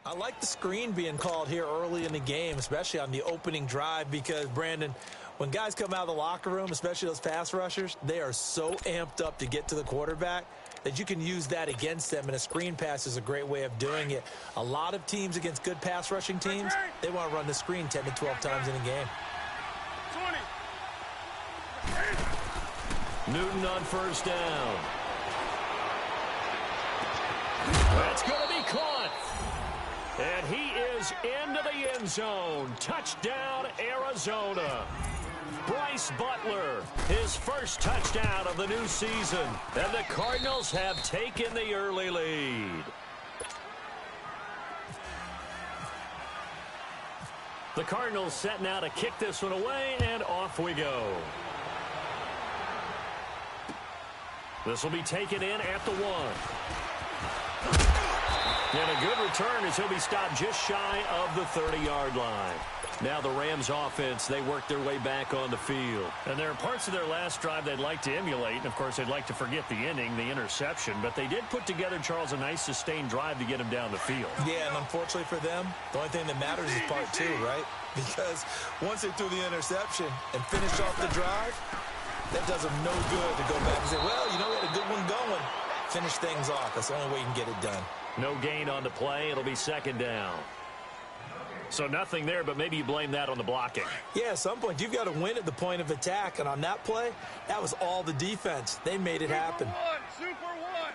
I like the screen being called here early in the game, especially on the opening drive, because, Brandon, when guys come out of the locker room, especially those pass rushers, they are so amped up to get to the quarterback that you can use that against them, and a screen pass is a great way of doing it. A lot of teams against good pass rushing teams, they want to run the screen 10 to 12 times in a game. 20. Newton on first down. That's going to be caught. And he is into the end zone. Touchdown, Arizona. Bryce Butler, his first touchdown of the new season. And the Cardinals have taken the early lead. The Cardinals set now to kick this one away, and off we go. This will be taken in at the 1. And a good return as he'll be stopped just shy of the 30-yard line. Now the Rams offense, they work their way back on the field. And there are parts of their last drive they'd like to emulate. And, of course, they'd like to forget the ending, the interception. But they did put together, Charles, a nice sustained drive to get him down the field. Yeah, and unfortunately for them, the only thing that matters is part 2, right? Because once they threw the interception and finished off the drive, that does them no good to go back and say, well, you know, we had a good one going. Finish things off. That's the only way you can get it done. No gain on the play. It'll be second down. So nothing there, but maybe you blame that on the blocking. Yeah, at some point, you've got to win at the point of attack. And on that play, that was all the defense. They made it happen. Super one.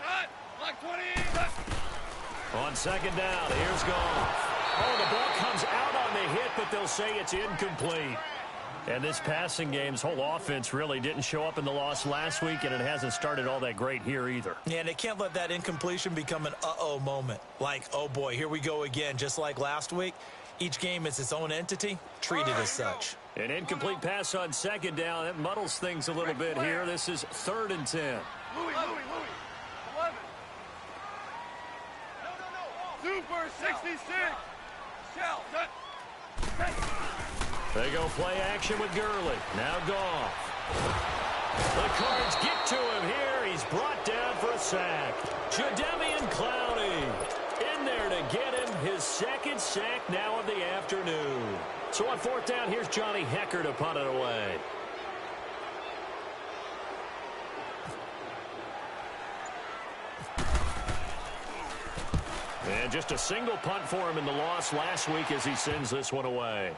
Cut. Block 20. On second down, here's Goff. Oh, the ball comes out on the hit, but they'll say it's incomplete. And this passing game's whole offense really didn't show up in the loss last week, and it hasn't started all that great here either. Yeah, and they can't let that incompletion become an uh-oh moment. Like, oh, boy, here we go again. Just like last week, each game is its own entity, treated as such. An incomplete pass on second down. That muddles things a little bit here. This is 3rd and 10. Louis. 11. No. Super 66. Shell. They go play action with Gurley. Now Goff. The Cards get to him here. He's brought down for a sack. Jadeveon Clowney in there to get him his second sack now of the afternoon. So on 4th down, here's Johnny Hecker to punt it away. And just a single punt for him in the loss last week as he sends this one away.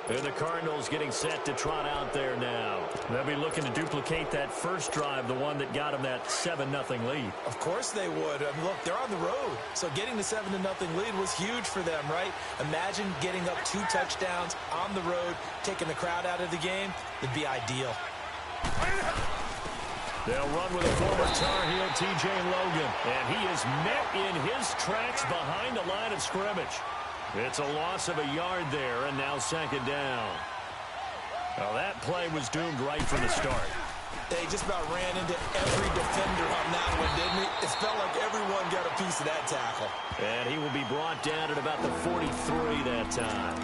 And the Cardinals getting set to trot out there now. They'll be looking to duplicate that first drive, the one that got them that 7-0 lead. Of course they would. I mean, look, they're on the road. So getting the 7-0 lead was huge for them, right? Imagine getting up 2 touchdowns on the road, taking the crowd out of the game. It'd be ideal. They'll run with a former Tar Heel, T.J. Logan. And he is met in his tracks behind the line of scrimmage. It's a loss of a yard there, and now second down. Well, that play was doomed right from the start. They just about ran into every defender on that one, didn't he? It felt like everyone got a piece of that tackle. And he will be brought down at about the 43 that time.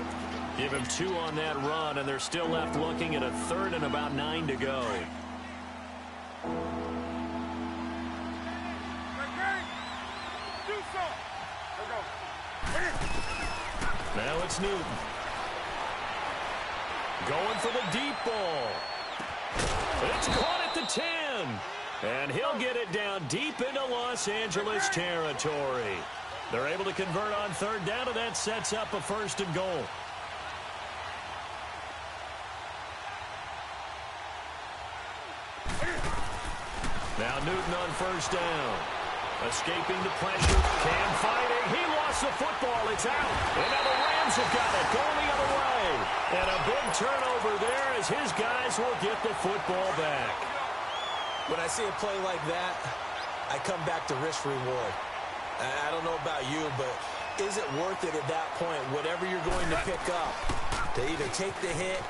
Give him 2 on that run, and they're still left looking at a 3rd and about 9 to go. Now it's Newton. Going for the deep ball. It's caught at the 10. And he'll get it down deep into Los Angeles territory. They're able to convert on 3rd down, and that sets up a 1st and goal. Now Newton on 1st down. Escaping the pressure. Cam fighting. He lost the football. It's out. And now the Rams have got it. Going the other way. And a big turnover there as his guys will get the football back. When I see a play like that, I come back to risk reward. I don't know about you, but is it worth it at that point, whatever you're going to pick up, to either take the hit,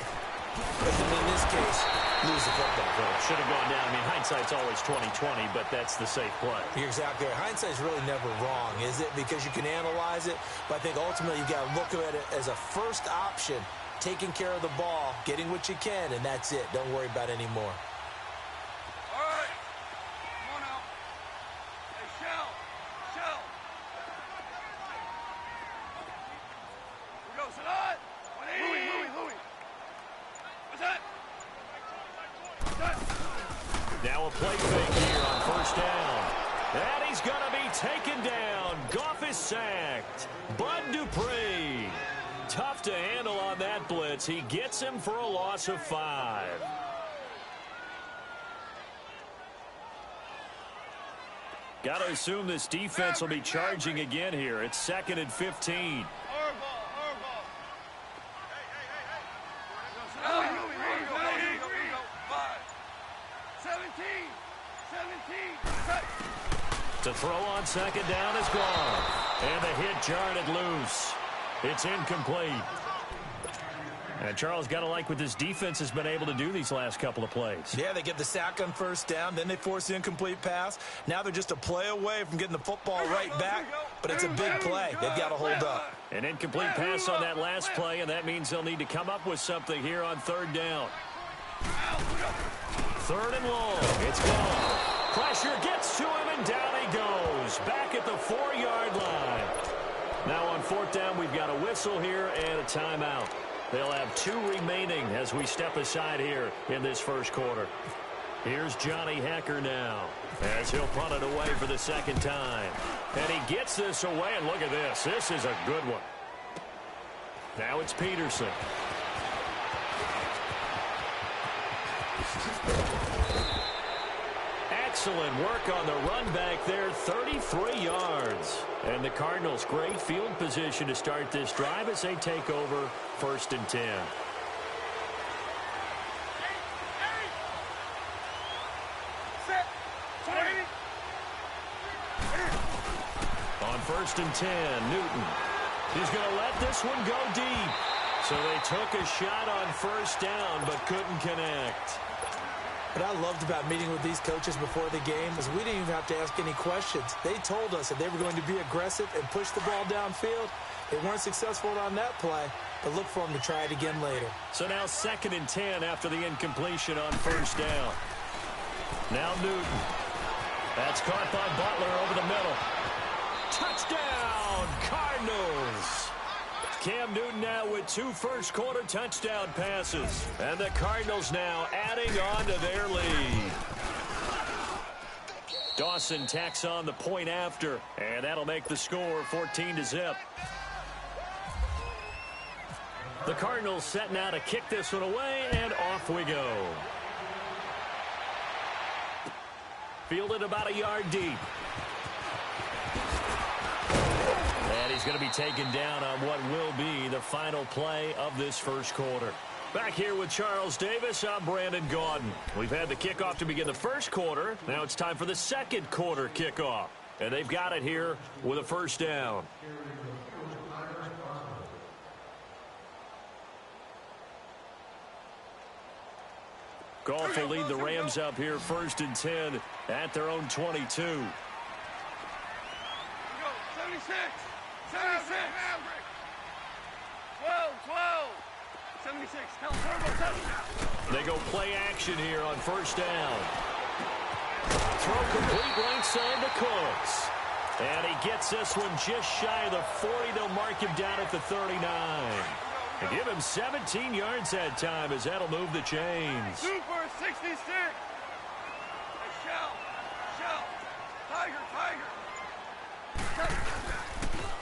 or in this case, lose the football? Should have gone down. I mean, hindsight's always 20/20, but that's the safe play. You're exactly right. Hindsight's really never wrong, is it? Because you can analyze it, but I think ultimately you got to look at it as a first option, taking care of the ball, getting what you can, and that's it. Don't worry about it anymore. All right. Come on out. Now a play fake here on first down. And he's going to be taken down. Goff is sacked. Bud Dupree. Tough to handle on that blitz. He gets him for a loss of 5. Got to assume this defense will be charging again here. It's 2nd and 15. To throw on 2nd down is gone. And the hit jarred it loose. It's incomplete. And Charles, got to like what this defense has been able to do these last couple of plays. Yeah, they get the sack on first down, then they force the incomplete pass. Now they're just a play away from getting the football right back, but it's a big play. They've got to hold up. An incomplete pass on that last play, and that means they'll need to come up with something here on 3rd down. 3rd and long. It's gone. Pressure gets to him, and down he goes. Back at the 4-yard line. Now on 4th down, we've got a whistle here and a timeout. They'll have 2 remaining as we step aside here in this first quarter. Here's Johnny Hecker now as he'll punt it away for the 2nd time. And he gets this away, and look at this. This is a good one. Now it's Peterson. Excellent work on the run back there, 33 yards. And the Cardinals, great field position to start this drive as they take over 1st and 10. On 1st and 10, Newton. He's going to let this one go deep. So they took a shot on 1st down but couldn't connect. What I loved about meeting with these coaches before the game is we didn't even have to ask any questions. They told us that they were going to be aggressive and push the ball downfield. They weren't successful on that play, but look for them to try it again later. So now 2nd and 10 after the incompletion on 1st down. Now Newton. That's caught by Butler over the middle. Touchdown, Cardinals! Cam Newton now with 2 first-quarter touchdown passes. And the Cardinals now adding on to their lead. Dawson tacks on the point after, and that'll make the score 14-0. The Cardinals set now to kick this one away, and off we go. Fielded about a yard deep. And he's going to be taken down on what will be the final play of this first quarter. Back here with Charles Davis, I'm Brandon Gaudin. We've had the kickoff to begin the first quarter. Now it's time for the second quarter kickoff. And they've got it here with a 1st down. Goff will lead the Rams up here 1st and 10 at their own 22. 76. 76. 12. 76. Tell Turbo 7. They go play action here on 1st down. Throw complete right side to Cooks. And he gets this one just shy of the 40. They'll mark him down at the 39. And give him 17 yards that time as that'll move the chains. Super 66. Shell. Tiger.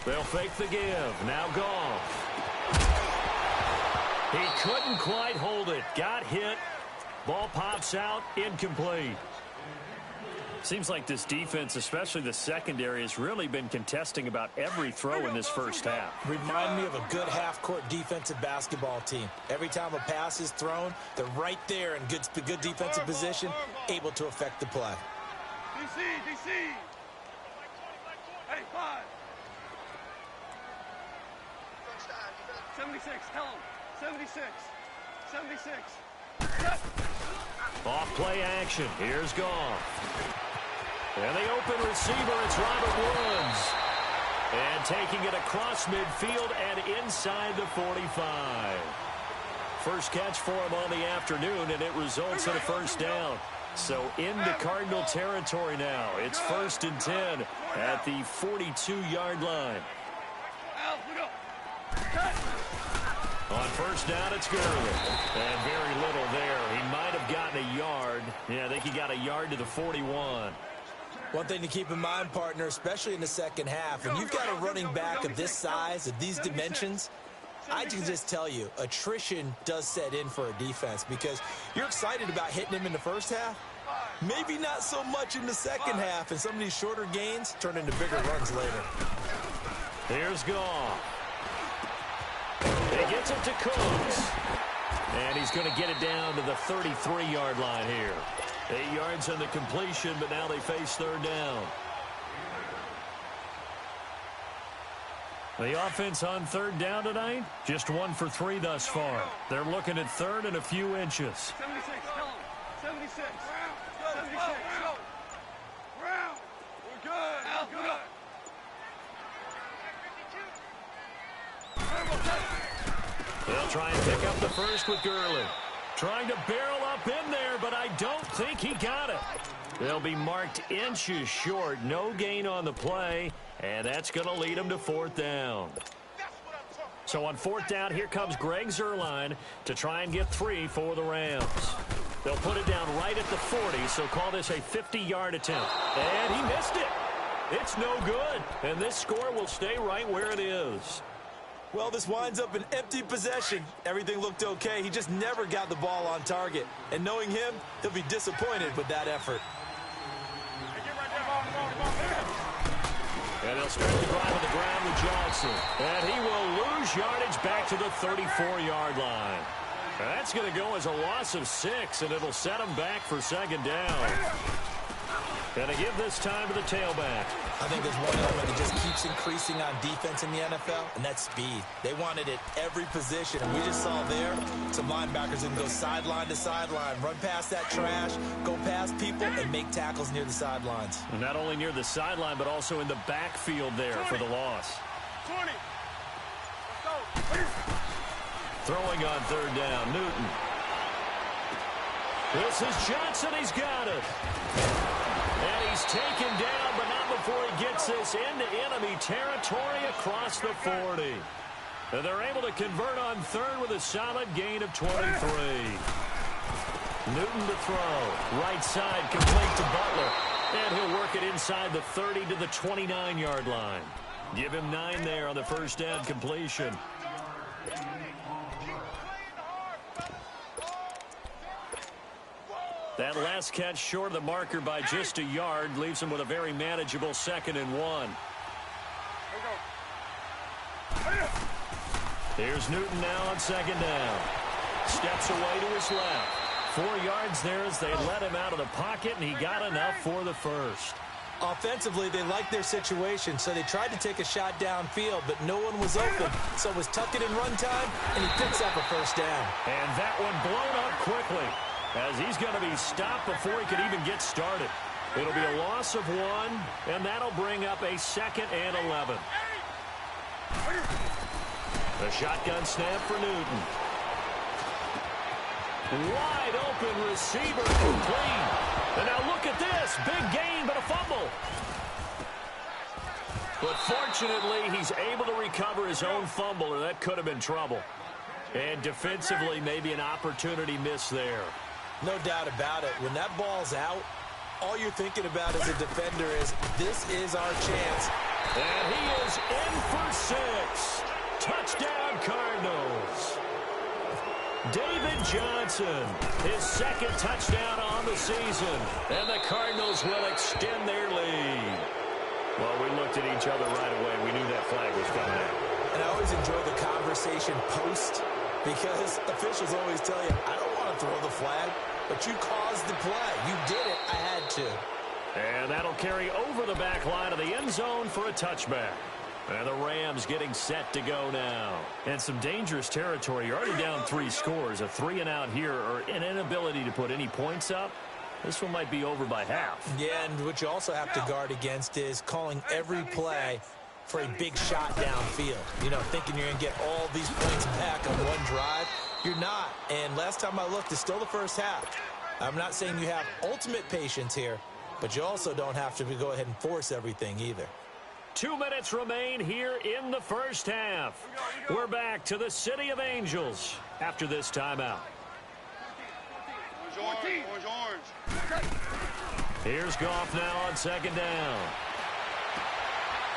They'll fake the give. Now Goff. He couldn't quite hold it. Got hit. Ball pops out. Incomplete. Seems like this defense, especially the secondary, has really been contesting about every throw in this first half. Remind me of a good half-court defensive basketball team. Every time a pass is thrown, they're right there in good defensive position, able to affect the play. DC. Hey, 5. 76. Tell him. 76. Off play action. Here's Goff. And the open receiver, it's Robert Woods. And taking it across midfield and inside the 45. First catch for him on the afternoon, and it results in a 1st down. So into Cardinal territory now. It's 1st and 10 at the 42-yard line. On first down, it's Gurley. And very little there. He might have gotten a yard. Yeah, I think he got a yard to the 41. One thing to keep in mind, partner, especially in the second half, when you've got a running back of this size, of these dimensions, I can just tell you, attrition does set in for a defense because you're excited about hitting him in the first half. Maybe not so much in the second half, and some of these shorter gains turn into bigger runs later. Here's Goff. He gets it to Cooks. And he's going to get it down to the 33-yard line here. 8 yards on the completion, but now they face third down. The offense on third down tonight, just 1 for 3 thus far. They're looking at third and a few inches. 76, tell him. 76. 76. Round. We're good. We're good. They'll try and pick up the first with Gurley. Trying to barrel up in there, but I don't think he got it. They'll be marked inches short. No gain on the play, and that's going to lead them to fourth down. So on fourth down, here comes Greg Zuerlein to try and get 3 for the Rams. They'll put it down right at the 40, so call this a 50-yard attempt. And he missed it. It's no good, and this score will stay right where it is. Well, this winds up an empty possession. Everything looked okay. He just never got the ball on target. And knowing him, he'll be disappointed with that effort. And he'll start the drive on the ground with Johnson. And he will lose yardage back to the 34-yard line. That's going to go as a loss of 6, and it'll set him back for second down. Going to give this time to the tailback. I think there's one element that just keeps increasing on defense in the NFL, and that's speed. They want it at every position, and we just saw there some linebackers that can go sideline to sideline, run past that trash, go past people, and make tackles near the sidelines. And not only near the sideline, but also in the backfield there 20. For the loss. 20. Let's go. Throwing on third down, Newton. This is Johnson. He's got it. And he's taken down, but not before he gets this into enemy territory across the 40. And they're able to convert on third with a solid gain of 23. Newton to throw. Right side complete to Butler. And he'll work it inside the 30 to the 29-yard line. Give him 9 there on the first down completion. That last catch short of the marker by just a yard leaves him with a very manageable 2nd and 1. Here's Newton now on second down. Steps away to his left. 4 yards there as they let him out of the pocket, and he got enough for the first. Offensively, they liked their situation, so they tried to take a shot downfield, but no one was open. So it was tuck it in run time, and he picks up a first down. And that one blown up quickly, as he's going to be stopped before he could even get started. It'll be a loss of 1, and that'll bring up a 2nd and 11. The shotgun snap for Newton. Wide open receiver complete. And now look at this. Big gain, but a fumble. But fortunately, he's able to recover his own fumble, or that could have been trouble. And defensively, maybe an opportunity missed there. No doubt about it. When that ball's out, all you're thinking about as a defender is, this is our chance. And he is in for 6. Touchdown, Cardinals. David Johnson, his 2nd touchdown on the season. And the Cardinals will extend their lead. Well, we looked at each other right away. We knew that flag was coming out. And I always enjoy the conversation post, because officials always tell you, I don't want to throw the flag, but you caused the play. You did it. I had to. And that'll carry over the back line of the end zone for a touchback. And the Rams getting set to go now. And some dangerous territory. You're already down 3 scores. A 3-and-out here, or an inability to put any points up. This one might be over by half. Yeah, and what you also have to guard against is calling every play for a big shot downfield. You know, thinking you're going to get all these points back on one drive. You're not. And last time I looked, it's still the first half. I'm not saying you have ultimate patience here, but you also don't have to go ahead and force everything either. 2 minutes remain here in the first half. We're back to the City of Angels after this timeout. Orange. Here's Goff now on second down.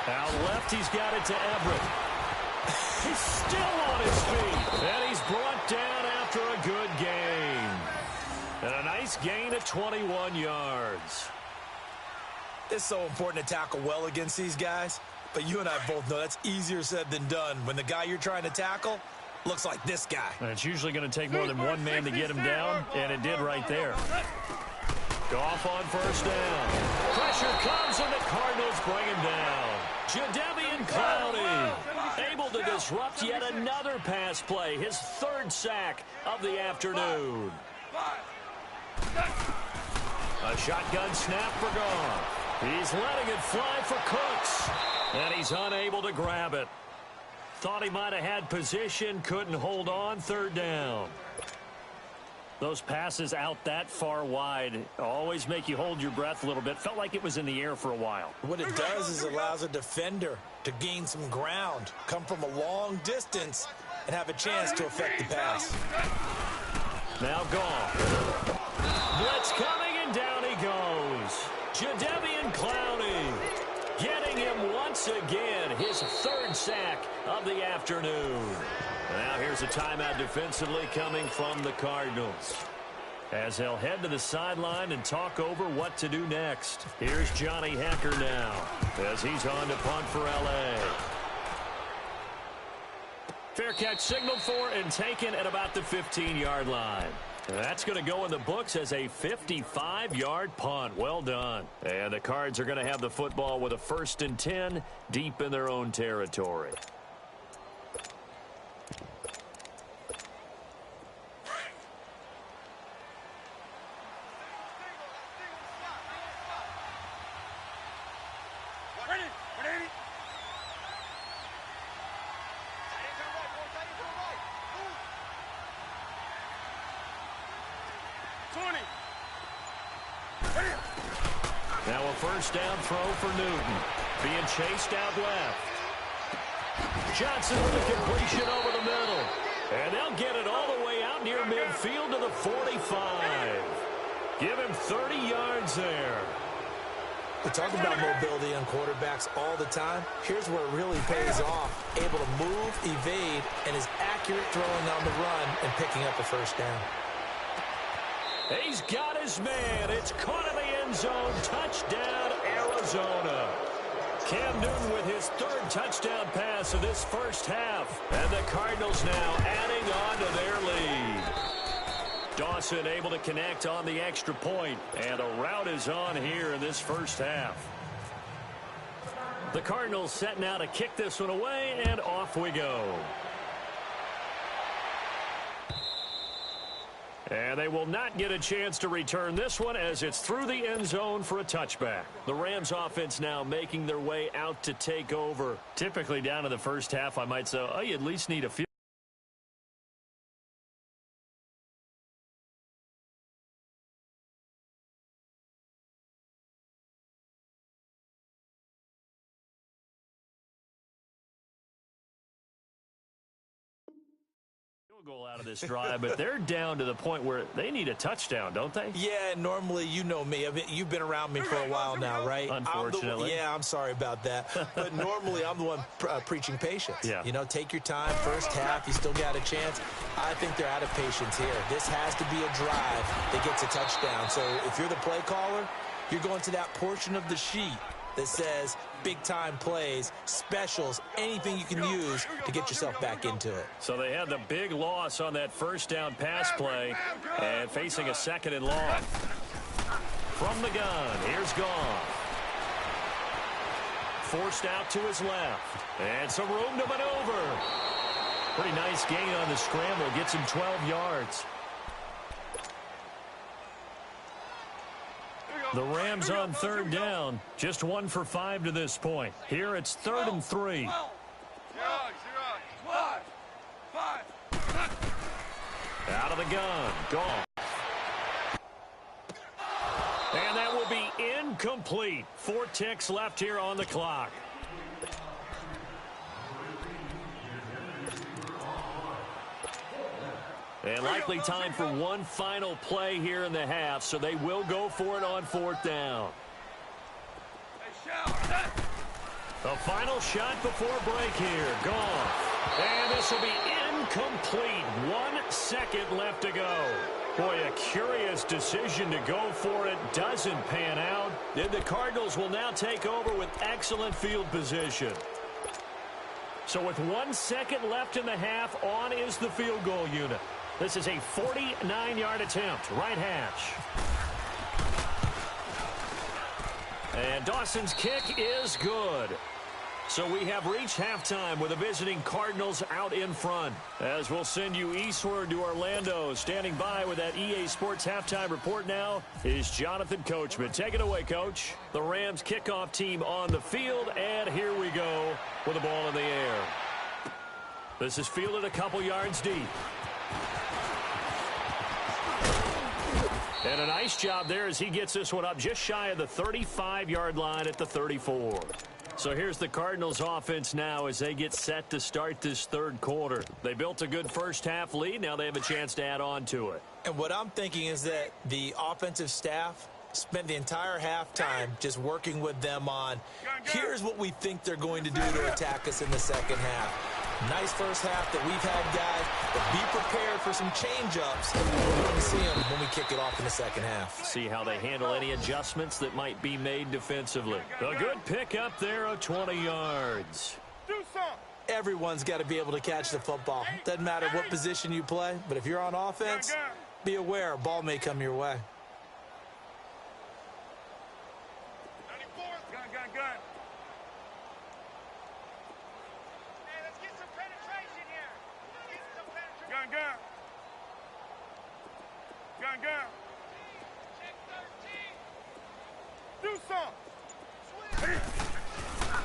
Out left, he's got it to Everett. He's still on his feet. And he's brought down after a good game. And a nice gain of 21 yards. It's so important to tackle well against these guys, but you and I both know that's easier said than done when the guy you're trying to tackle looks like this guy. And it's usually going to take more than one man to get him down, and it did right there. Goff on first down. Pressure comes, and the Cardinals bring him down. Jadeveon Clowney able to disrupt yet another pass play, his third sack of the afternoon. A shotgun snap for Goff. He's letting it fly for Cooks, and he's unable to grab it. Thought he might have had position, couldn't hold on, third down. Those passes out that far wide always make you hold your breath a little bit. Felt like it was in the air for a while. What it does is allows a defender to gain some ground, come from a long distance, and have a chance to affect the pass. Now Goff. Blitz coming, and down he goes. Jadeveon Clowney getting him once again, his third sack of the afternoon. Now here's a timeout defensively coming from the Cardinals, as they'll head to the sideline and talk over what to do next. Here's Johnny Hekker now, as he's on to punt for L.A. Fair catch signaled for and taken at about the 15-yard line. That's going to go in the books as a 55-yard punt. Well done. And the Cards are going to have the football with a 1st and 10 deep in their own territory. Now a first down throw for Newton. Being chased out left. Johnson with a completion over the middle. And they'll get it all the way out near midfield to the 45. Give him 30 yards there. We talk about mobility on quarterbacks all the time. Here's where it really pays off. Able to move, evade, and is accurate throwing on the run and picking up a first down. He's got his man. It's caught in the end zone. Touchdown, Arizona. Cam Newton with his third touchdown pass of this first half. And the Cardinals now adding on to their lead. Dawson able to connect on the extra point. And a rout is on here in this first half. The Cardinals setting out to kick this one away, and off we go. And they will not get a chance to return this one as it's through the end zone for a touchback. The Rams offense now making their way out to take over. Typically down to the first half, I might say, oh, you at least need a field. Goal out of this drive, but they're down to the point where they need a touchdown, don't they? Yeah, normally, you know me. I mean, you've been around me for a while now, right? Unfortunately. I'm sorry about that. But normally, I'm the one preaching patience. Yeah. You know, take your time. First half, you still got a chance. I think they're out of patience here. This has to be a drive that gets a touchdown. So if you're the play caller, you're going to that portion of the sheet that says big-time plays, specials, anything you can use to get yourself back into it. So they had the big loss on that first down pass play and facing a 2nd and long. From the gun, here's Goff. Forced out to his left. And some room to maneuver. Pretty nice gain on the scramble. Gets him 12 yards. The Rams on 3rd down, just 1 for 5 to this point. Here it's 3rd and 3. Out of the gun, Goff. And that will be incomplete. 4 ticks left here on the clock. And likely time for one final play here in the half, so they will go for it on 4th down. The final shot before break here. Gone. And this will be incomplete. 1 second left to go. Boy, a curious decision to go for it. Doesn't pan out. Then the Cardinals will now take over with excellent field position. So with 1 second left in the half, on is the field goal unit. This is a 49-yard attempt, right hash. And Dawson's kick is good. So we have reached halftime with the visiting Cardinals out in front. As we'll send you eastward to Orlando. Standing by with that EA Sports halftime report now is Jonathan Coachman. Take it away, Coach. The Rams kickoff team on the field, and here we go with the ball in the air. This is fielded a couple yards deep. And a nice job there as he gets this one up just shy of the 35-yard line at the 34. So here's the Cardinals offense now as they get set to start this third quarter. They built a good first half lead. Now they have a chance to add on to it. And what I'm thinking is that the offensive staff spent the entire halftime just working with them on, here's what we think they're going to do to attack us in the second half. Nice first half that we've had, guys, but be prepared for some change-ups. We're going to see them when we kick it off in the second half. See how they handle any adjustments that might be made defensively. A good pick up there of 20 yards. Everyone's got to be able to catch the football. Doesn't matter what position you play, but if you're on offense, be aware a ball may come your way.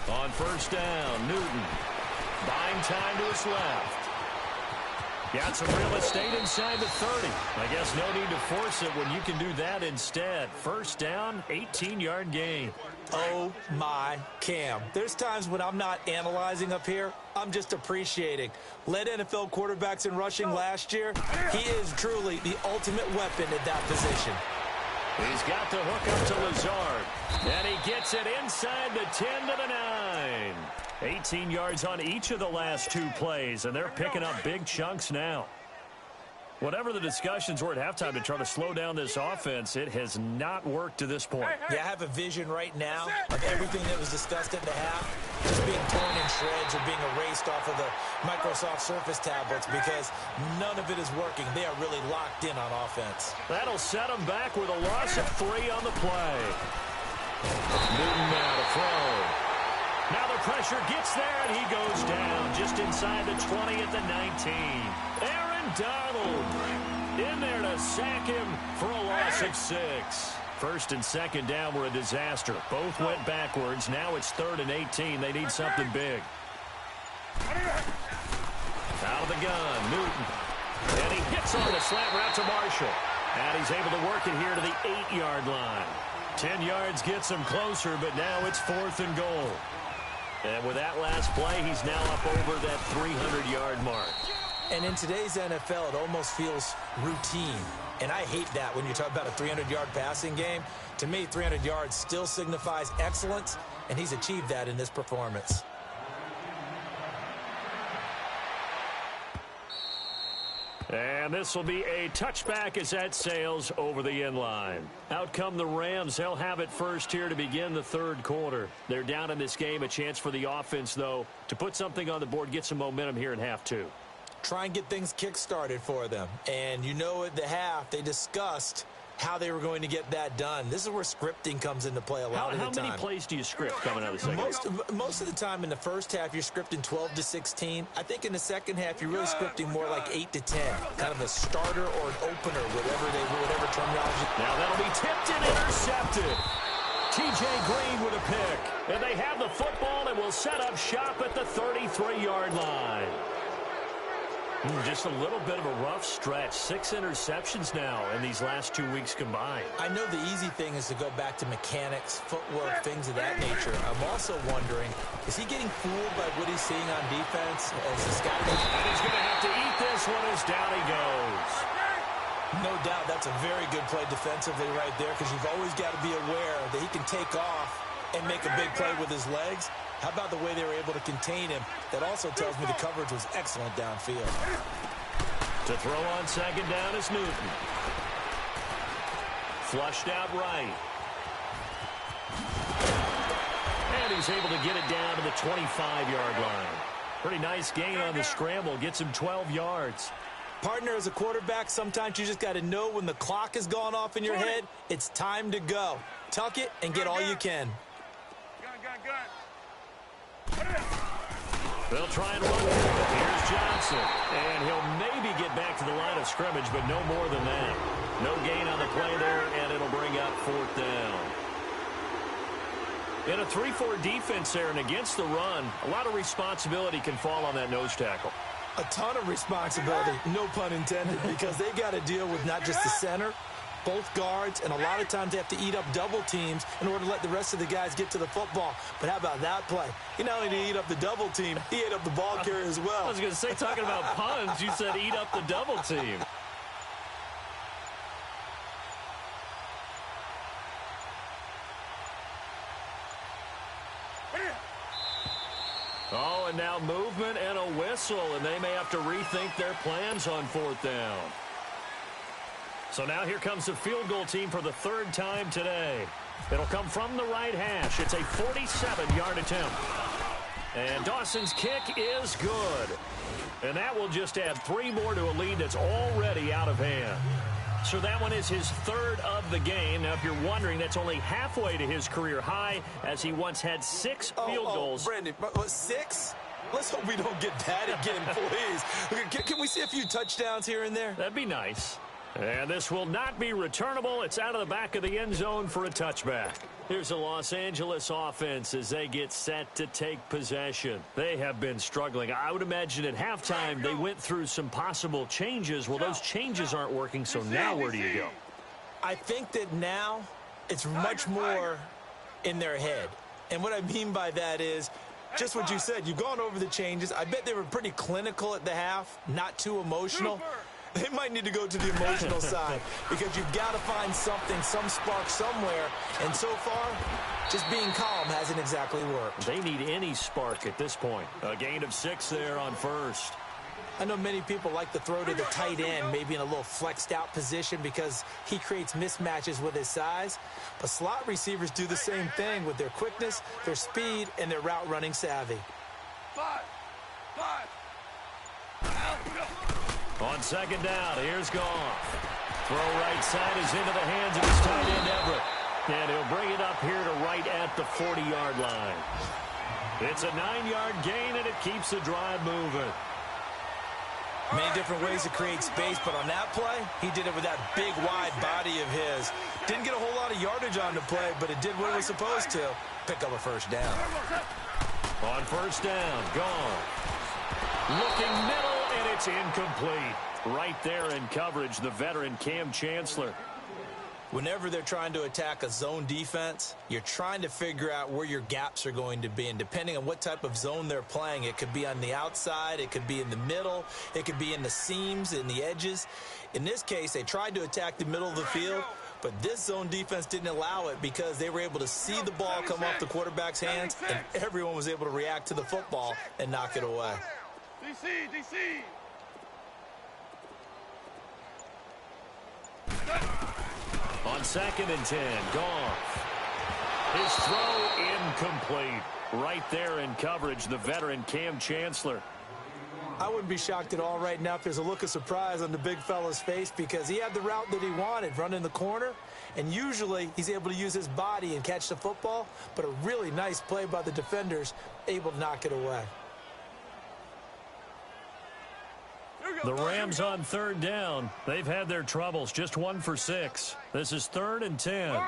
On first down, Newton buying time to his left. Got some real estate inside the 30. I guess no need to force it when you can do that instead. First down, 18-yard gain. Oh, my Cam. There's times when I'm not analyzing up here. I'm just appreciating. Led NFL quarterbacks in rushing last year. He is truly the ultimate weapon at that position. He's got the hook up to Lazard. And he gets it inside the 10 to the 9. 18 yards on each of the last 2 plays, and they're picking up big chunks now. Whatever the discussions were at halftime to try to slow down this offense, it has not worked to this point. Yeah, I have a vision right now of everything that was discussed at the half just being torn in shreds or being erased off of the Microsoft Surface tablets because none of it is working. They are really locked in on offense. That'll set them back with a loss of 3 on the play. Newton now to throw. Now the pressure gets there, and he goes down just inside the 20 at the 19. Aaron Donald in there to sack him for a loss of 6. First and second down were a disaster. Both went backwards. Now it's 3rd and 18. They need something big. Out of the gun, Newton. And he hits on the slant route to Marshall. And he's able to work it here to the 8-yard line. 10 yards gets him closer, but now it's 4th and goal. And with that last play, he's now up over that 300-yard mark. And in today's NFL, it almost feels routine. And I hate that when you talk about a 300-yard passing game. To me, 300 yards still signifies excellence, and he's achieved that in this performance. And this will be a touchback as that sails over the end line. Out come the Rams. They'll have it first here to begin the third quarter. They're down in this game. A chance for the offense, though, to put something on the board, get some momentum here in half 2. Try and get things kick-started for them. And you know at the half, they discussed how they were going to get that done. This is where scripting comes into play a lot of the time. How many plays do you script coming out of the second half? Most of the time in the first half, you're scripting 12 to 16. I think in the second half, you're really scripting more like 8 to 10. Kind of a starter or an opener, whatever terminology. Now that'll be tipped and intercepted. T.J. Green with a pick. And they have the football and will set up shop at the 33-yard line. Just a little bit of a rough stretch. 6 interceptions now in these last 2 weeks combined. I know the easy thing is to go back to mechanics, footwork, things of that nature. I'm also wondering, is he getting fooled by what he's seeing on defense as the sky goes? And he's going to have to eat this one as down he goes. No doubt that's a very good play defensively right there, because you've always got to be aware that he can take off and make a big play with his legs. How about the way they were able to contain him? That also tells me the coverage was excellent downfield. To throw on second down is Newton. Flushed out right. And he's able to get it down to the 25-yard line. Pretty nice gain on the scramble. Gets him 12 yards. Partner, as a quarterback, sometimes you just got to know when the clock has gone off in your head, it's time to go. Tuck it and get all you can. They'll try and run it. Here's Johnson. And he'll maybe get back to the line of scrimmage, but no more than that. No gain on the play there, and it'll bring up 4th down. In a 3-4 defense there and against the run, a lot of responsibility can fall on that nose tackle. A ton of responsibility, no pun intended, because they got to deal with not just the center, both guards, and a lot of times they have to eat up double teams in order to let the rest of the guys get to the football. But how about that play? He not only did he eat up the double team, he ate up the ball carrier as well. I was going to say, talking about puns, you said eat up the double team. Oh, and now movement and a whistle, and they may have to rethink their plans on 4th down. So now here comes the field goal team for the 3rd time today. It'll come from the right hash. It's a 47-yard attempt. And Dawson's kick is good. And that will just add 3 more to a lead that's already out of hand. So that one is his 3rd of the game. Now, if you're wondering, that's only halfway to his career high, as he once had 6 field goals. Brandon, 6? Let's hope we don't get that again, please. Can we see a few touchdowns here and there? That'd be nice. And this will not be returnable. It's out of the back of the end zone for a touchback. Here's the Los Angeles offense as they get set to take possession. They have been struggling. I would imagine at halftime they went through some possible changes. Well, those changes aren't working, so now where do you go? I think that now it's much more in their head. And what I mean by that is just what you said. You've gone over the changes. I bet they were pretty clinical at the half, not too emotional. They might need to go to the emotional side, because you've got to find something, some spark somewhere. And so far, just being calm hasn't exactly worked. They need any spark at this point. A gain of 6 there on 1st. I know many people like to throw to the tight end, maybe in a little flexed out position, because he creates mismatches with his size. But slot receivers do the same thing with their quickness, their speed, and their route running savvy. 5. On 2nd down, here's Goff. Throw right side is into the hands of his tight end, Everett. And he'll bring it up here to right at the 40-yard line. It's a 9-yard gain, and it keeps the drive moving. Many different ways to create space, but on that play, he did it with that big, wide body of his. Didn't get a whole lot of yardage on the play, but it did what it was supposed to. Pick up a 1st down. On 1st down, Goff. Looking middle, and it's incomplete. Right there in coverage, the veteran Cam Chancellor. Whenever they're trying to attack a zone defense, you're trying to figure out where your gaps are going to be. And depending on what type of zone they're playing, it could be on the outside, it could be in the middle, it could be in the seams, in the edges. In this case, they tried to attack the middle of the field, but this zone defense didn't allow it because they were able to see the ball come off the quarterback's hands, and everyone was able to react to the football and knock it away. DC. On 2nd and 10, Goff. His throw incomplete. Right there in coverage, the veteran Cam Chancellor. I wouldn't be shocked at all right now if there's a look of surprise on the big fella's face, because he had the route that he wanted, running the corner, and usually he's able to use his body and catch the football, but a really nice play by the defenders, able to knock it away. The Rams on 3rd down. They've had their troubles, just 1 for 6. This is 3rd and 10. Merlin.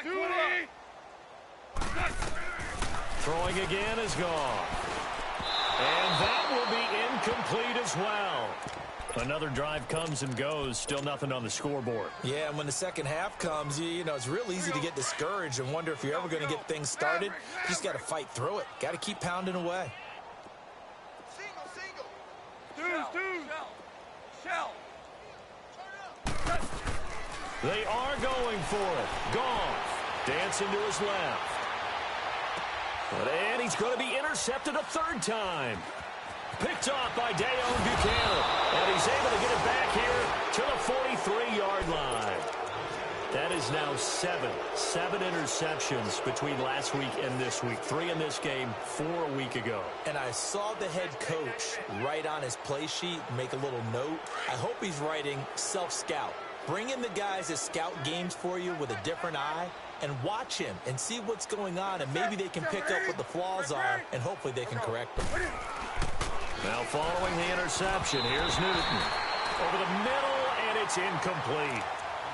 20. Throwing again is Goff. And that will be incomplete as well. Another drive comes and goes. Still nothing on the scoreboard. Yeah, and when the second half comes, you know, it's real easy to get discouraged and wonder if you're ever going to get things started. You just got to fight through it. Got to keep pounding away. Shell. They are going for it. Goff dancing to his left. And he's going to be intercepted a third time. Picked off by Dayon Buchanan. And he's able to get it back here to the 43-yard line. That is now seven interceptions between last week and this week. 3 in this game, 4 a week ago. And I saw the head coach write on his play sheet, make a little note. I hope he's writing self-scout. Bring in the guys that scout games for you with a different eye and watch him and see what's going on, and maybe they can pick up what the flaws are, and hopefully they can correct them. Now following the interception, here's Newton. Over the middle, and it's incomplete.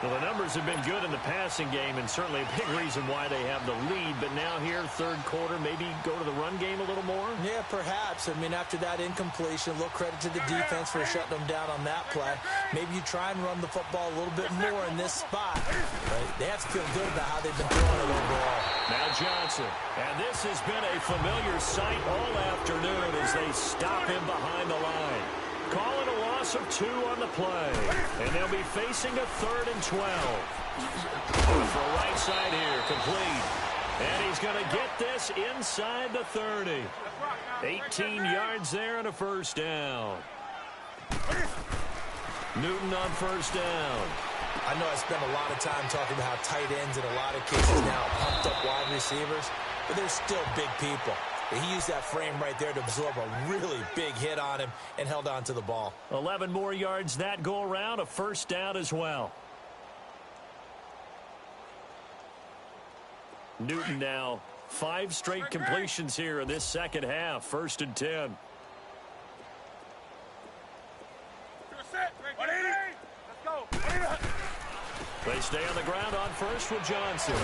Well, the numbers have been good in the passing game, and certainly a big reason why they have the lead. But now here, third quarter, maybe go to the run game a little more? Yeah, perhaps. I mean, after that incompletion, a little credit to the defense for shutting them down on that play. Maybe you try and run the football a little bit more in this spot. Right? They have to feel good about how they've been throwing it overall. Now Johnson. And this has been a familiar sight all afternoon as they stop him behind the line. Calling a loss of 2 on the play. And they'll be facing a 3rd and 12. For a right side here, complete. And he's going to get this inside the 30. 18 yards there and a first down. Newton on first down. I know I spent a lot of time talking about how tight ends in a lot of cases now pumped up wide receivers, but they're still big people. He used that frame right there to absorb a really big hit on him and held on to the ball. 11 more yards that go around, a first down as well. Newton now 5 straight completions here in this second half. 1st and 10. They stay on the ground on first with Johnson.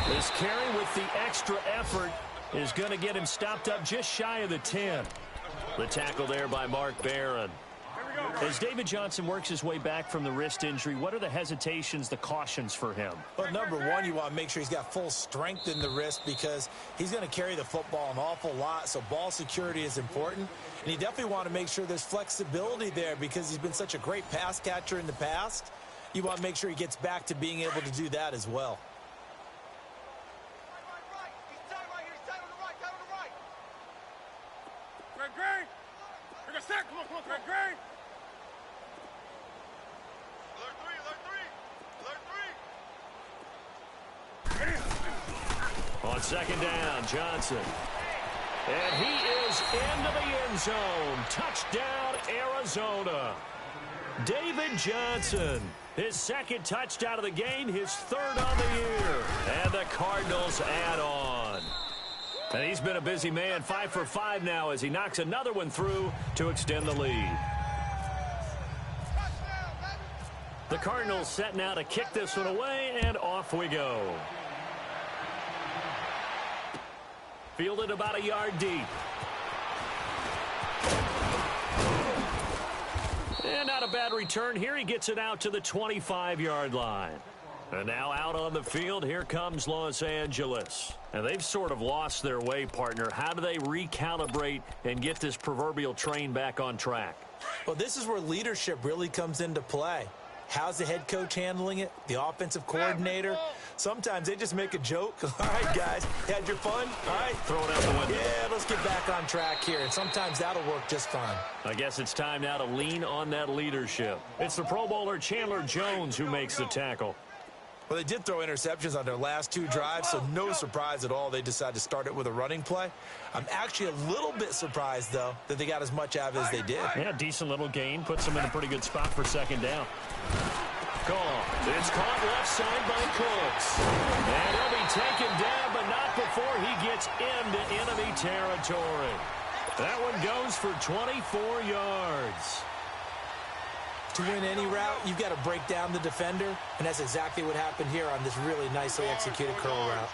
This carry with the extra effort is going to get him stopped up just shy of the 10. The tackle there by Mark Barron. As David Johnson works his way back from the wrist injury, what are the hesitations, the cautions for him? Well, number one, you want to make sure he's got full strength in the wrist because he's going to carry the football an awful lot, so ball security is important. And you definitely want to make sure there's flexibility there because he's been such a great pass catcher in the past. You want to make sure he gets back to being able to do that as well. On second down, Johnson. And he is into the end zone. Touchdown, Arizona. David Johnson, his 2nd touchdown of the game, his 3rd on the year. And the Cardinals add on. And he's been a busy man, 5 for 5 now as he knocks another one through to extend the lead. The Cardinals set now to kick this one away, and off we go. Fielded about a yard deep. And not a bad return here. He gets it out to the 25-yard line. And now out on the field, here comes Los Angeles. And they've sort of lost their way, partner. How do they recalibrate and get this proverbial train back on track? Well, this is where leadership really comes into play. How's the head coach handling it? The offensive coordinator? Sometimes they just make a joke. All right, guys, had your fun? All right. Throw it out the window. Yeah, let's get back on track here. And sometimes that'll work just fine. I guess it's time now to lean on that leadership. It's the Pro Bowler Chandler Jones who makes the tackle. Well, they did throw interceptions on their last 2 drives, so no surprise at all they decided to start it with a running play. I'm actually a little bit surprised, though, that they got as much out of it as they did. Yeah, decent little gain. Puts them in a pretty good spot for second down. Gone. It's caught left side by Cooks. And he'll be taken down, but not before he gets into enemy territory. That one goes for 24 yards. To win any route, you've got to break down the defender, and that's exactly what happened here on this really nicely executed curl route.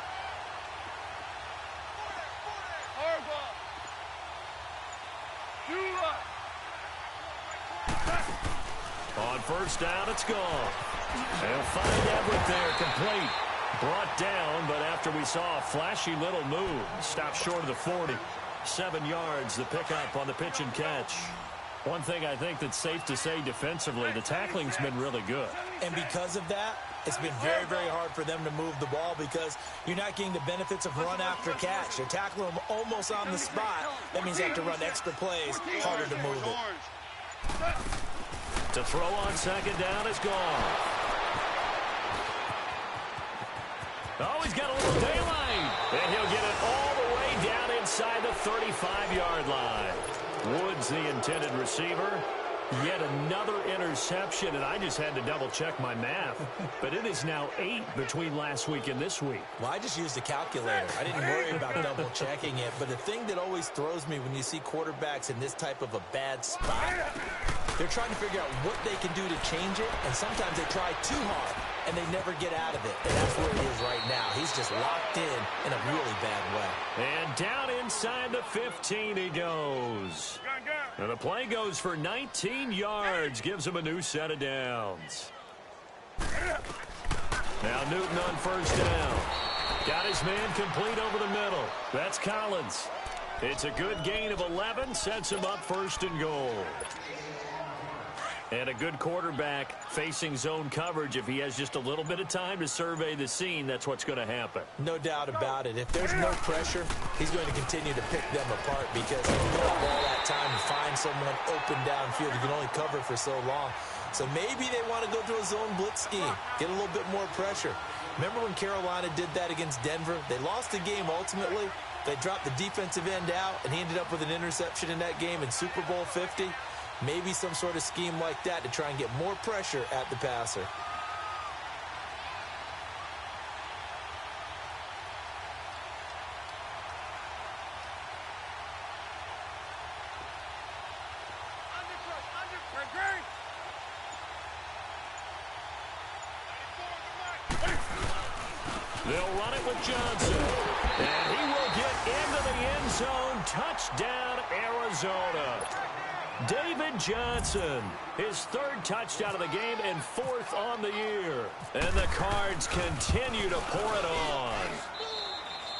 On first down, it's gone. They'll find Everett there, complete. Brought down, but after we saw a flashy little move, stopped short of the 40. 7 yards, the pickup on the pitch and catch. One thing I think that's safe to say defensively, the tackling's been really good. And because of that, it's been very, very hard for them to move the ball because you're not getting the benefits of run after catch. You're tackling them almost on the spot. That means you have to run extra plays, harder to move it. To throw on second down is gone. Oh, he's got a little daylight. And he'll get it all the way down inside the 35-yard line. Woods, the intended receiver. Yet another interception, and I just had to double-check my math. But it is now 8 between last week and this week. Well, I just used a calculator. I didn't worry about double-checking it. But the thing that always throws me when you see quarterbacks in this type of a bad spot, they're trying to figure out what they can do to change it, and sometimes they try too hard, and they never get out of it. And that's where he is right now. He's just locked in a really bad way. And down inside the 15 he goes. And the play goes for 19 yards, gives him a new set of downs. Now Newton on first down. Got his man complete over the middle. That's Collins. It's a good gain of 11, sets him up first and goal. And a good quarterback facing zone coverage. If he has just a little bit of time to survey the scene, that's what's going to happen. No doubt about it. If there's no pressure, he's going to continue to pick them apart because you don't have all that time to find someone open downfield. You can only cover for so long. So maybe they want to go to a zone blitz scheme, get a little bit more pressure. Remember when Carolina did that against Denver? They lost the game ultimately. They dropped the defensive end out, and he ended up with an interception in that game in Super Bowl 50. Maybe some sort of scheme like that to try and get more pressure at the passer. They'll run it with Johnson. And he will get into the end zone. Touchdown, Arizona. David Johnson, his 3rd touchdown of the game and 4th on the year. And the Cards continue to pour it on.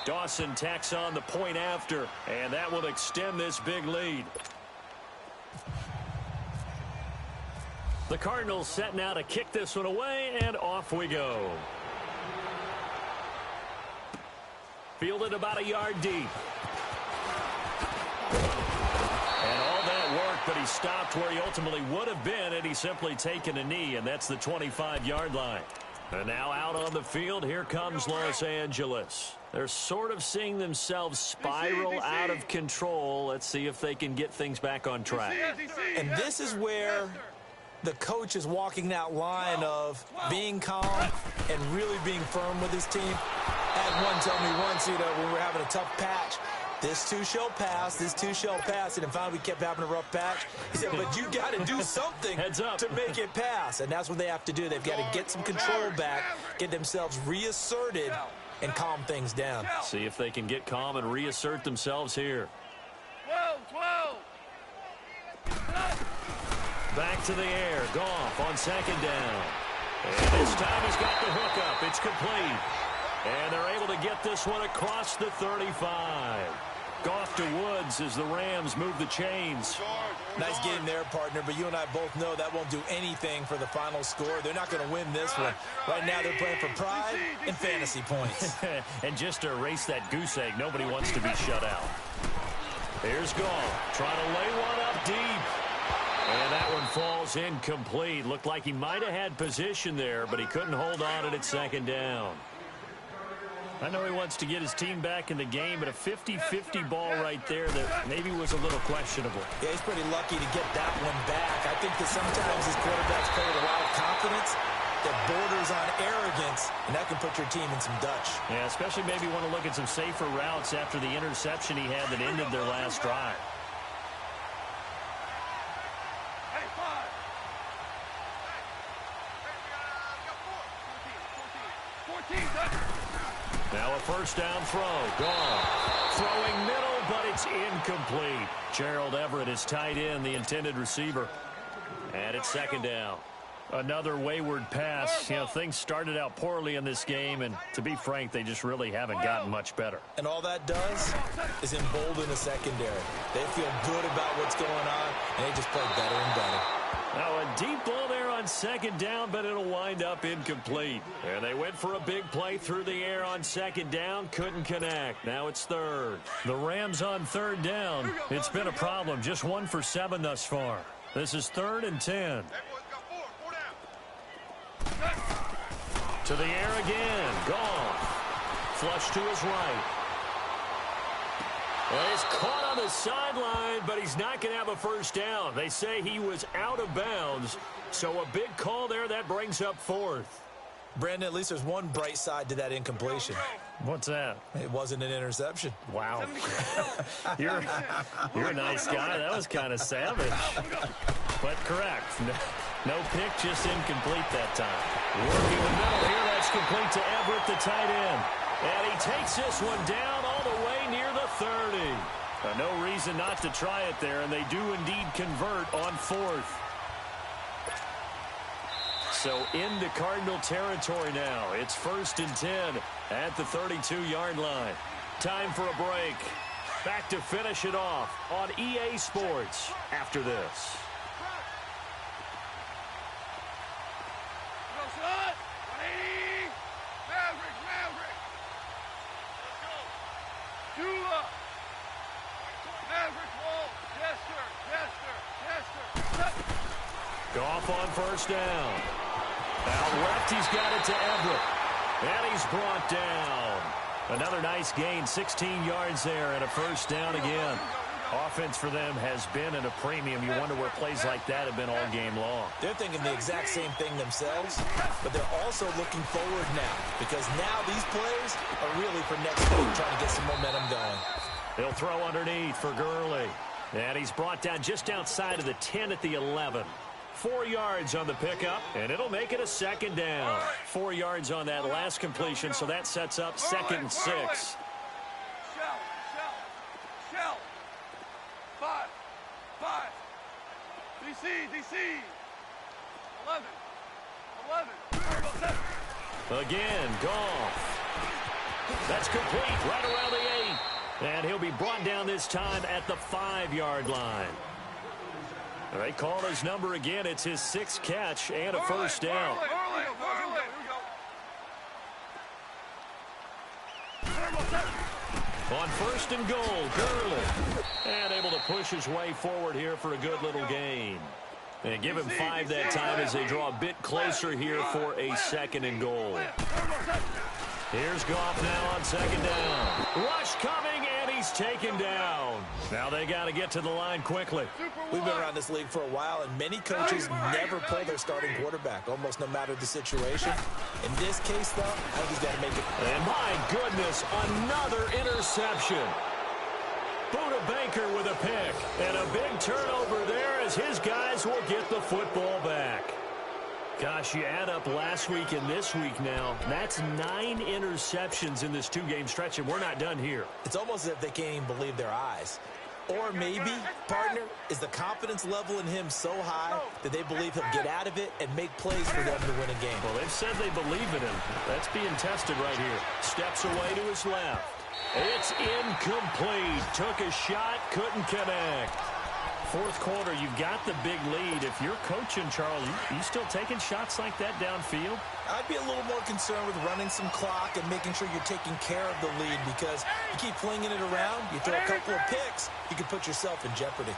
Dawson tacks on the point after, and that will extend this big lead. The Cardinals set now to kick this one away, and off we go. Fielded about a yard deep. But he stopped where he ultimately would have been had he simply taken a knee, and that's the 25-yard line. And now out on the field, here comes Los Angeles. They're sort of seeing themselves spiral out of control. Let's see if they can get things back on track. And this is where the coach is walking that line of being calm and really being firm with his team. I had one tell me once, when we were having a tough patch, this too shall pass, this too shall pass. And finally, we kept having a rough patch. He said, but you got to do something to make it pass. And that's what they have to do. They've got to get some control back, get themselves reasserted, and calm things down. See if they can get calm and reassert themselves here. 12. Back to the air. Goff on second down. And this time he's got the hookup. It's complete. And they're able to get this one across the 35. Goff to Woods as the Rams move the chains. Nice game there, partner, but you and I both know that won't do anything for the final score. They're not going to win this one. Right now they're playing for pride and fantasy points. And just to erase that goose egg, nobody wants to be shut out. Here's Goff trying to lay one up deep. And that one falls incomplete. Looked like he might have had position there, but he couldn't hold on to it at second down. I know he wants to get his team back in the game, but a 50-50 ball right there that maybe was a little questionable. Yeah, he's pretty lucky to get that one back. I think that sometimes these quarterbacks play with a lot of confidence that borders on arrogance, and that can put your team in some Dutch. Yeah, especially maybe want to look at some safer routes after the interception he had that ended their last drive. Now a first down throw. Gone. Throwing middle, but it's incomplete. Gerald Everett is tight end, the intended receiver. And it's second down. Another wayward pass. You know, things started out poorly in this game, and to be frank, they just really haven't gotten much better. And all that does is embolden the secondary. They feel good about what's going on, and they just play better and better. Now a deep ball there on second down, but it'll wind up incomplete. And they went for a big play through the air on second down, couldn't connect. Now it's third. The Rams on third down. It's been a problem, just 1 for 7 thus far. This is 3rd and 10. To the air again. Goff. Flush to his right. Well, he's caught on the sideline, but he's not going to have a first down. They say he was out of bounds, so a big call there. That brings up 4th. Brandon, at least there's one bright side to that incompletion. What's that? It wasn't an interception. Wow. You're a nice guy. That was kind of savage. But correct. No pick, just incomplete that time. Working the middle here. That's complete to Everett, the tight end. And he takes this one down all the way near the 30. No reason not to try it there, and they do indeed convert on 4th. So into Cardinal territory now. It's 1st and 10 at the 32-yard line. Time for a break. Back to finish it off on EA Sports after this. Goff on first down. Out left, he's got it to Everett. And he's brought down. Another nice gain, 16 yards there, and a first down again. Offense for them has been at a premium. You wonder where plays like that have been all game long. They're thinking the exact same thing themselves, but they're also looking forward now, because now these plays are really for next week, trying to get some momentum going. He'll throw underneath for Gurley. And he's brought down just outside of the 10 at the 11. 4 yards on the pickup, and it'll make it a second down. 4 yards on that last completion, so that sets up 2nd and 6. Shell. 5. DC. 11. Again, Goff. That's complete right around the 8. And he'll be brought down this time at the 5-yard line. They call his number again. It's his 6th catch and a first down. On 1st and goal, Gurley. And able to push his way forward here for a good little gain. And give him 5 that time as they draw a bit closer here for a 2nd and goal. Here's Goff now on 2nd down. Rush coming, and he's taken down. Now they got to get to the line quickly. We've been around this league for a while, and many coaches never pull their starting quarterback, almost no matter the situation. In this case, though, I think he's got to make it. And my goodness, another interception. Buda Baker with a pick. And a big turnover there as his guys will get the football back. Gosh, you add up last week and this week now, that's 9 interceptions in this 2-game stretch, and we're not done here. It's almost as if they can't even believe their eyes. Or maybe, partner, is the confidence level in him so high that they believe he'll get out of it and make plays for them to win a game. Well, they've said they believe in him. That's being tested right here. Steps away to his left. It's incomplete. Took a shot, couldn't connect. 4th quarter, you've got the big lead. If you're coaching, Charles, you still taking shots like that downfield? I'd be a little more concerned with running some clock and making sure you're taking care of the lead, because you keep flinging it around, you throw a couple of picks, you can put yourself in jeopardy.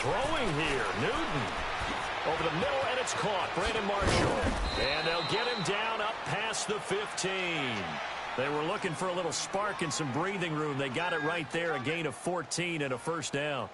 Throwing here, Newton. Over the middle, and it's caught. Brandon Marshall. And they'll get him down up past the 15. They were looking for a little spark and some breathing room. They got it right there, a gain of 14 and a first down.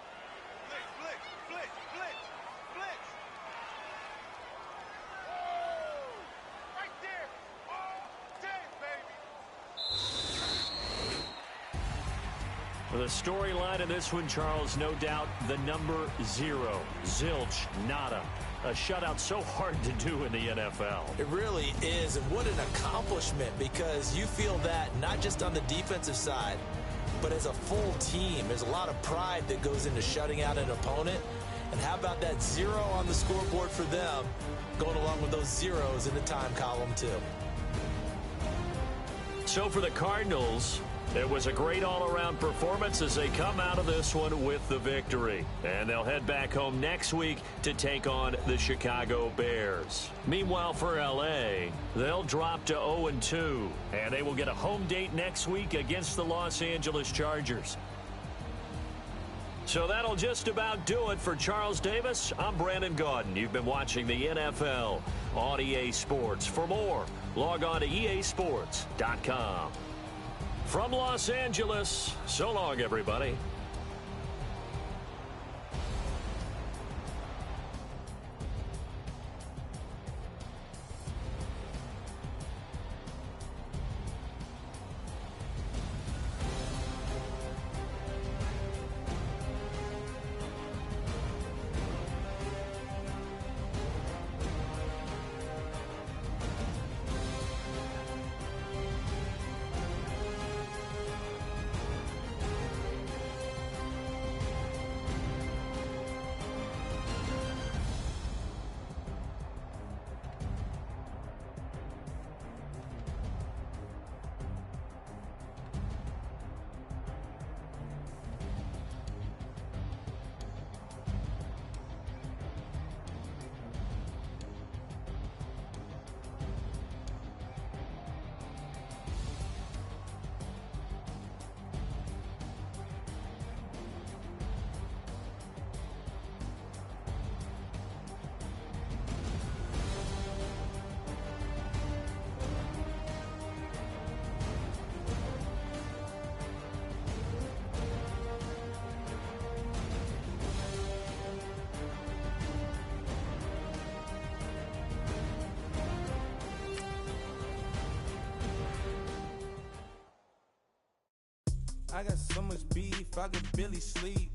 The storyline of this one, Charles, no doubt the number 0, zilch, nada. A shutout so hard to do in the NFL. It really is, and what an accomplishment, because you feel that not just on the defensive side, but as a full team. There's a lot of pride that goes into shutting out an opponent. And how about that 0 on the scoreboard for them, going along with those zeros in the time column too. So for the Cardinals, it was a great all-around performance as they come out of this one with the victory. And they'll head back home next week to take on the Chicago Bears. Meanwhile, for L.A., they'll drop to 0-2, and they will get a home date next week against the Los Angeles Chargers. So that'll just about do it for Charles Davis. I'm Brandon Gaudin. You've been watching the NFL on EA Sports. For more, log on to easports.com. From Los Angeles, so long, everybody. I got so much beef, I could barely sleep.